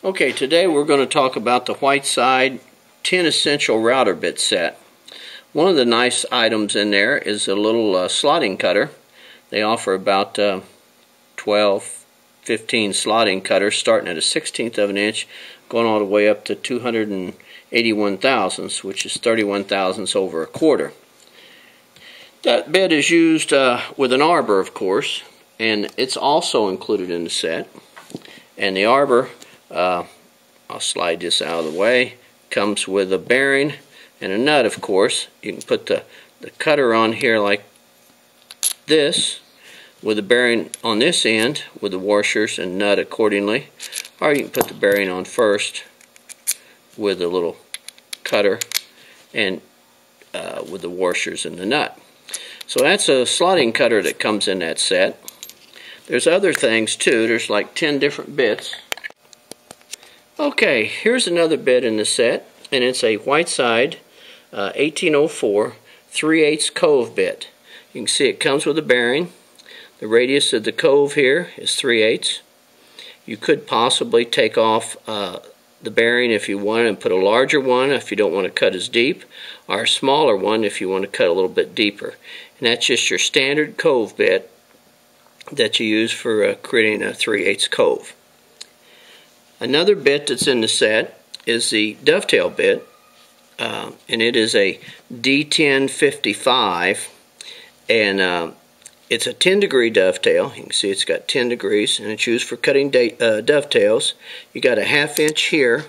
Okay, today we're going to talk about the Whiteside 10 Essential Router Bit Set. One of the nice items in there is a little slotting cutter. They offer about 12, 15 slotting cutters starting at a 1/16 of an inch, going all the way up to 281 thousandths, which is 31 thousandths over a quarter. That bit is used with an arbor, of course, and it's also included in the set. And the arbor, I'll slide this out of the way, comes with a bearing and a nut, of course. You can put the cutter on here like this, with a bearing on this end with the washers and nut accordingly, or you can put the bearing on first with a little cutter and with the washers and the nut. So that's a slotting cutter that comes in that set. There's other things too. There's like 10 different bits. Okay, here's another bit in the set, and it's a Whiteside 1804 3/8 cove bit. You can see it comes with a bearing. The radius of the cove here is 3/8. You could possibly take off the bearing if you want and put a larger one if you don't want to cut as deep, or a smaller one if you want to cut a little bit deeper. And that's just your standard cove bit that you use for creating a 3/8 cove. Another bit that's in the set is the dovetail bit, and it is a D1055, and it's a 10-degree dovetail. You can see it's got 10 degrees, and it's used for cutting dovetails. You got a 1/2 inch here